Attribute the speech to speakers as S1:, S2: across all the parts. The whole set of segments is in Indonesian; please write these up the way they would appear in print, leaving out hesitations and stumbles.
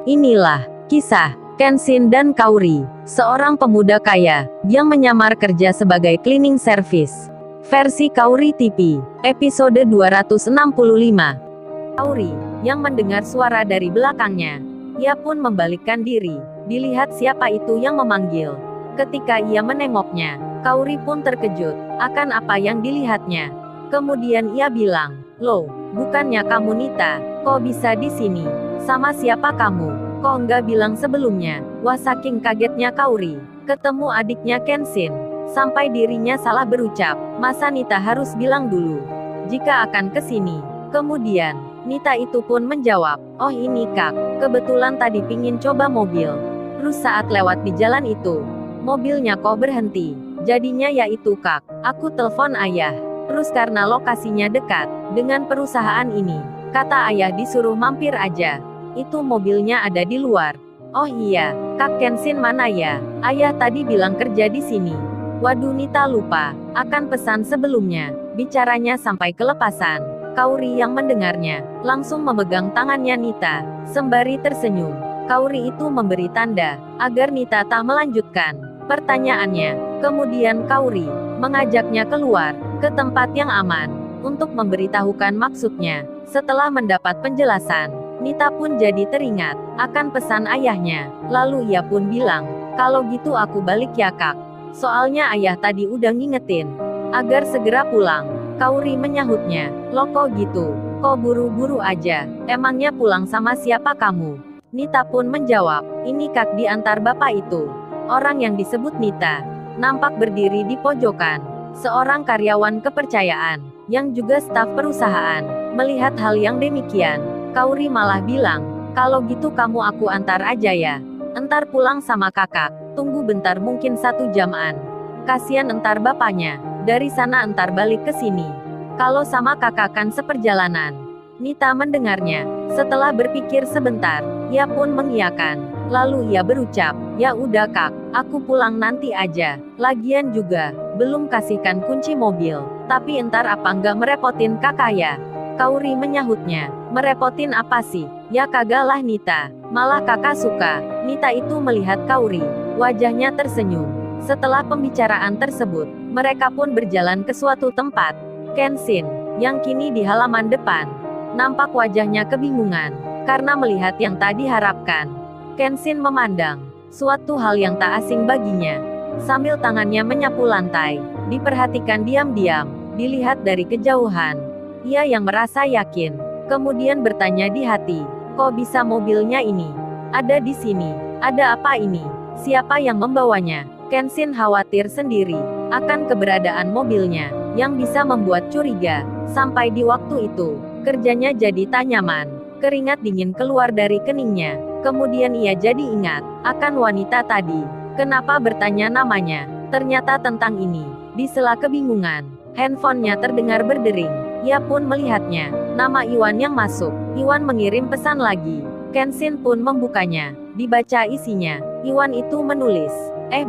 S1: Inilah kisah Kenshin dan Kaori, seorang pemuda kaya yang menyamar kerja sebagai cleaning service. Versi Kaori TV, episode 265. Kaori, yang mendengar suara dari belakangnya, ia pun membalikkan diri, dilihat siapa itu yang memanggil. Ketika ia menengoknya, Kaori pun terkejut akan apa yang dilihatnya. Kemudian ia bilang, "Loh, bukannya kamu Nita, kok bisa di sini? Sama siapa kamu? Kok enggak bilang sebelumnya?" Wah, saking kagetnya Kaori, ketemu adiknya Kenshin, sampai dirinya salah berucap, masa Nita harus bilang dulu jika akan ke sini. Kemudian, Nita itu pun menjawab, "Oh ini Kak, kebetulan tadi pingin coba mobil. Terus saat lewat di jalan itu, mobilnya kok berhenti. Jadinya ya itu Kak, aku telepon ayah. Terus karena lokasinya dekat dengan perusahaan ini, kata ayah disuruh mampir aja. Itu mobilnya ada di luar." "Oh iya, Kak Kenshin mana ya? Ayah tadi bilang kerja di sini." Waduh, Nita lupa akan pesan sebelumnya. Bicaranya sampai kelepasan. Kaori yang mendengarnya, langsung memegang tangannya Nita, sembari tersenyum. Kaori itu memberi tanda agar Nita tak melanjutkan pertanyaannya. Kemudian Kaori mengajaknya keluar ke tempat yang aman untuk memberitahukan maksudnya. Setelah mendapat penjelasan, Nita pun jadi teringat akan pesan ayahnya. Lalu ia pun bilang, "Kalau gitu aku balik ya Kak. Soalnya ayah tadi udah ngingetin agar segera pulang." Kaori menyahutnya, "Loh kok gitu? Kok buru-buru aja? Emangnya pulang sama siapa kamu?" Nita pun menjawab, "Ini Kak diantar bapak itu." Orang yang disebut Nita nampak berdiri di pojokan, seorang karyawan kepercayaan yang juga staf perusahaan. Melihat hal yang demikian, Kaori malah bilang, "Kalau gitu kamu aku antar aja ya. Entar pulang sama kakak, tunggu bentar mungkin 1 jaman. Kasian entar bapaknya, dari sana entar balik ke sini. Kalau sama kakak kan seperjalanan." Nita mendengarnya, setelah berpikir sebentar, ia pun mengiyakan. Lalu ia berucap, "Ya udah Kak, aku pulang nanti aja. Lagian juga, belum kasihkan kunci mobil. Tapi entar apa nggak merepotin kakak ya?" Kaori menyahutnya, "Merepotin apa sih? Ya kagak lah Nita, malah kakak suka." Nita itu melihat Kaori, wajahnya tersenyum. Setelah pembicaraan tersebut, mereka pun berjalan ke suatu tempat. Kenshin, yang kini di halaman depan, nampak wajahnya kebingungan karena melihat yang tadi harapkan. Kenshin memandang suatu hal yang tak asing baginya. Sambil tangannya menyapu lantai, diperhatikan diam-diam, dilihat dari kejauhan. Ia yang merasa yakin, kemudian bertanya di hati, "Kok bisa mobilnya ini ada di sini? Ada apa ini? Siapa yang membawanya?" Kenshin khawatir sendiri akan keberadaan mobilnya, yang bisa membuat curiga. Sampai di waktu itu, kerjanya jadi tak nyaman. Keringat dingin keluar dari keningnya. Kemudian ia jadi ingat akan wanita tadi. Kenapa bertanya namanya? Ternyata tentang ini. Di sela kebingungan, handphonenya terdengar berdering. Ia pun melihatnya. Nama Iwan yang masuk. Iwan mengirim pesan lagi. Kenshin pun membukanya. Dibaca isinya. Iwan itu menulis,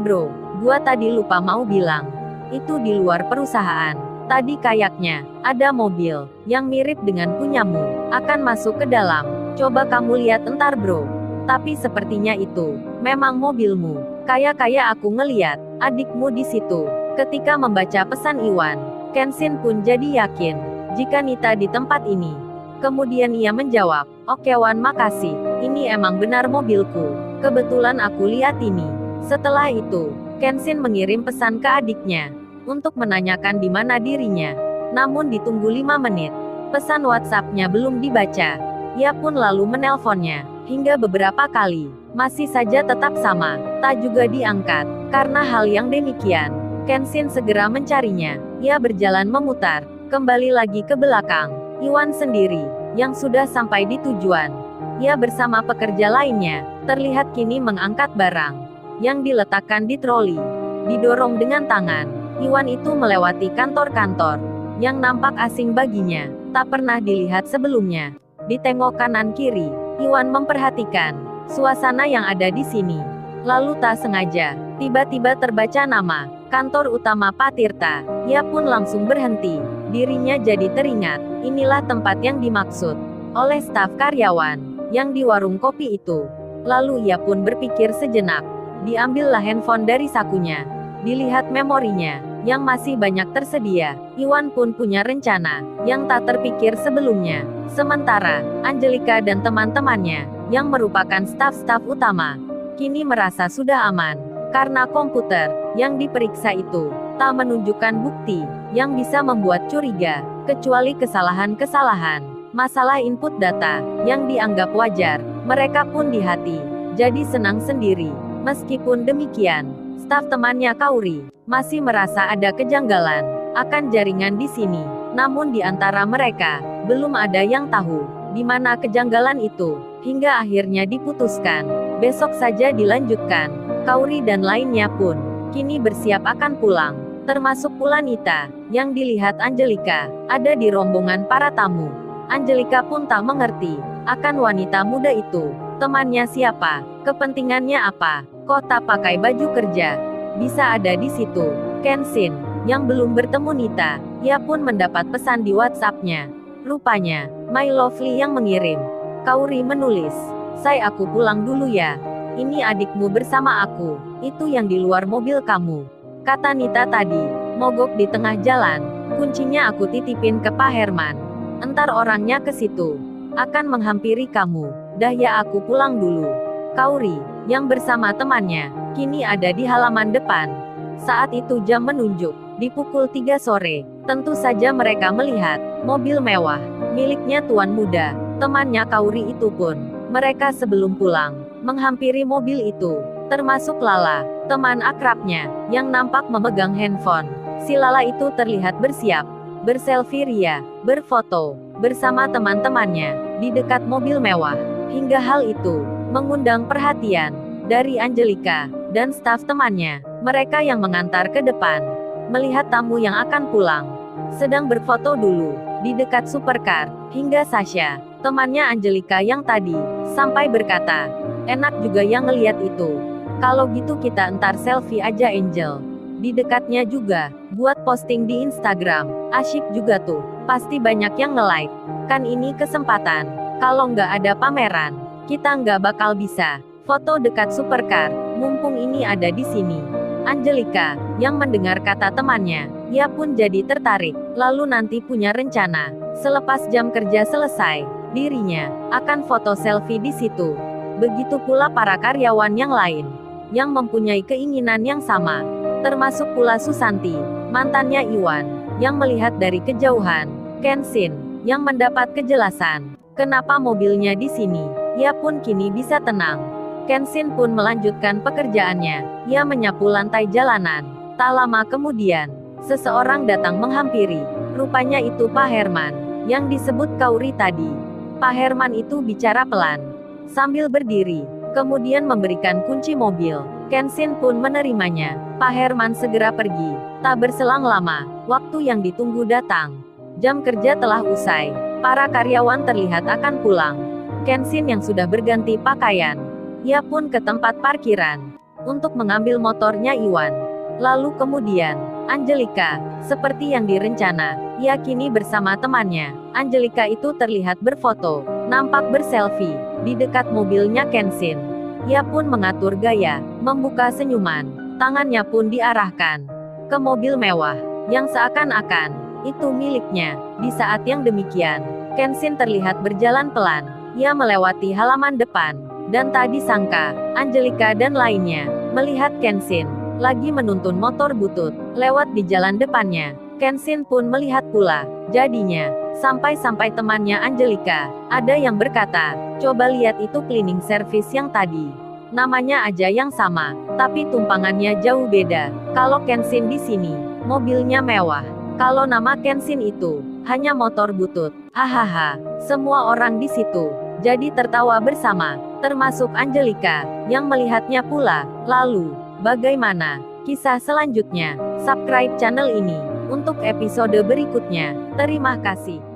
S1: Bro, gua tadi lupa mau bilang. Itu di luar perusahaan. Tadi kayaknya ada mobil yang mirip dengan punyamu akan masuk ke dalam. Coba kamu lihat entar bro. Tapi sepertinya itu memang mobilmu. Kayak aku ngeliat adikmu di situ." Ketika membaca pesan Iwan, Kenshin pun jadi yakin jika Nita di tempat ini. Kemudian ia menjawab, "Oke Wan, makasih. Ini emang benar mobilku. Kebetulan aku lihat ini." Setelah itu, Kenshin mengirim pesan ke adiknya untuk menanyakan di mana dirinya. Namun ditunggu 5 menit, pesan WhatsApp-nya belum dibaca. Ia pun lalu menelponnya hingga beberapa kali, masih saja tetap sama, tak juga diangkat. Karena hal yang demikian, Kenshin segera mencarinya. Ia berjalan memutar kembali lagi ke belakang. Iwan sendiri yang sudah sampai di tujuan. Ia bersama pekerja lainnya terlihat kini mengangkat barang yang diletakkan di troli. Didorong dengan tangan, Iwan itu melewati kantor-kantor yang nampak asing baginya, tak pernah dilihat sebelumnya. Ditengok kanan kiri, Iwan memperhatikan suasana yang ada di sini. Lalu tak sengaja, tiba-tiba terbaca nama kantor utama Pak Tirta. Ia pun langsung berhenti. Dirinya jadi teringat, inilah tempat yang dimaksud oleh staf karyawan yang di warung kopi itu. Lalu ia pun berpikir sejenak. Diambillah handphone dari sakunya. Dilihat memorinya, yang masih banyak tersedia. Iwan pun punya rencana, yang tak terpikir sebelumnya. Sementara, Angelika dan teman-temannya, yang merupakan staf-staf utama, kini merasa sudah aman. Karena komputer, yang diperiksa itu, tak menunjukkan bukti, yang bisa membuat curiga, kecuali kesalahan-kesalahan. Masalah input data, yang dianggap wajar, mereka pun di hati, jadi senang sendiri. Meskipun demikian, staf temannya Kauri, masih merasa ada kejanggalan, akan jaringan di sini. Namun di antara mereka, belum ada yang tahu, di mana kejanggalan itu, hingga akhirnya diputuskan. Besok saja dilanjutkan. Kauri dan lainnya pun, kini bersiap akan pulang. Termasuk pula Nita, yang dilihat Angelika, ada di rombongan para tamu. Angelika pun tak mengerti, akan wanita muda itu, temannya siapa, kepentingannya apa, kok tak pakai baju kerja, bisa ada di situ. Kenshin, yang belum bertemu Nita, ia pun mendapat pesan di WhatsApp-nya. Rupanya, My Lovely yang mengirim. Kauri menulis, "Say aku pulang dulu ya. Ini adikmu bersama aku, itu yang di luar mobil kamu," kata Nita tadi. "Mogok di tengah jalan, kuncinya aku titipin ke Pak Herman. Entar orangnya ke situ, akan menghampiri kamu. Dah ya aku pulang dulu." Kauri, yang bersama temannya, kini ada di halaman depan. Saat itu jam menunjuk, di pukul 3 sore. Tentu saja mereka melihat, mobil mewah, miliknya tuan muda, temannya Kauri itu pun. Mereka sebelum pulang, menghampiri mobil itu, termasuk Lala, teman akrabnya, yang nampak memegang handphone. Si Lala itu terlihat bersiap, berselfie ria, berfoto, bersama teman-temannya, di dekat mobil mewah. Hingga hal itu, mengundang perhatian, dari Angelika, dan staf temannya, mereka yang mengantar ke depan. Melihat tamu yang akan pulang, sedang berfoto dulu, di dekat supercar, hingga Sasha, temannya Angelika yang tadi, sampai berkata, "Enak juga yang ngeliat itu. Kalau gitu kita entar selfie aja Angel. Di dekatnya juga, buat posting di Instagram, asyik juga tuh, pasti banyak yang nge-like. Kan ini kesempatan, kalau nggak ada pameran, kita nggak bakal bisa foto dekat supercar, mumpung ini ada di sini." Angelika, yang mendengar kata temannya, ia pun jadi tertarik, lalu nanti punya rencana, selepas jam kerja selesai, dirinya akan foto selfie di situ. Begitu pula para karyawan yang lain, yang mempunyai keinginan yang sama. Termasuk pula Susanti, mantannya Iwan, yang melihat dari kejauhan. Kenshin, yang mendapat kejelasan, kenapa mobilnya di sini. Ia pun kini bisa tenang. Kenshin pun melanjutkan pekerjaannya. Ia menyapu lantai jalanan. Tak lama kemudian, seseorang datang menghampiri. Rupanya itu Pak Herman, yang disebut Kauri tadi. Pak Herman itu bicara pelan, sambil berdiri, kemudian memberikan kunci mobil. Kenshin pun menerimanya. Pak Herman segera pergi. Tak berselang lama, waktu yang ditunggu datang. Jam kerja telah usai. Para karyawan terlihat akan pulang. Kenshin yang sudah berganti pakaian, ia pun ke tempat parkiran, untuk mengambil motornya Iwan. Lalu kemudian, Angelika, seperti yang direncana, ia kini bersama temannya. Angelika itu terlihat berfoto, nampak berselfie, di dekat mobilnya Kenshin. Ia pun mengatur gaya, membuka senyuman, tangannya pun diarahkan ke mobil mewah, yang seakan-akan itu miliknya. Di saat yang demikian, Kenshin terlihat berjalan pelan. Ia melewati halaman depan, dan tak disangka, Angelika dan lainnya melihat Kenshin lagi menuntun motor butut lewat di jalan depannya. Kenshin pun melihat pula. Jadinya, sampai-sampai temannya Angelika, ada yang berkata, "Coba lihat itu cleaning service yang tadi. Namanya aja yang sama, tapi tumpangannya jauh beda. Kalau Kenshin di sini, mobilnya mewah. Kalau nama Kenshin itu hanya motor butut." Hahaha. Semua orang di situ jadi tertawa bersama, termasuk Angelika, yang melihatnya pula. Lalu, bagaimana kisah selanjutnya? Subscribe channel ini untuk episode berikutnya. Terima kasih.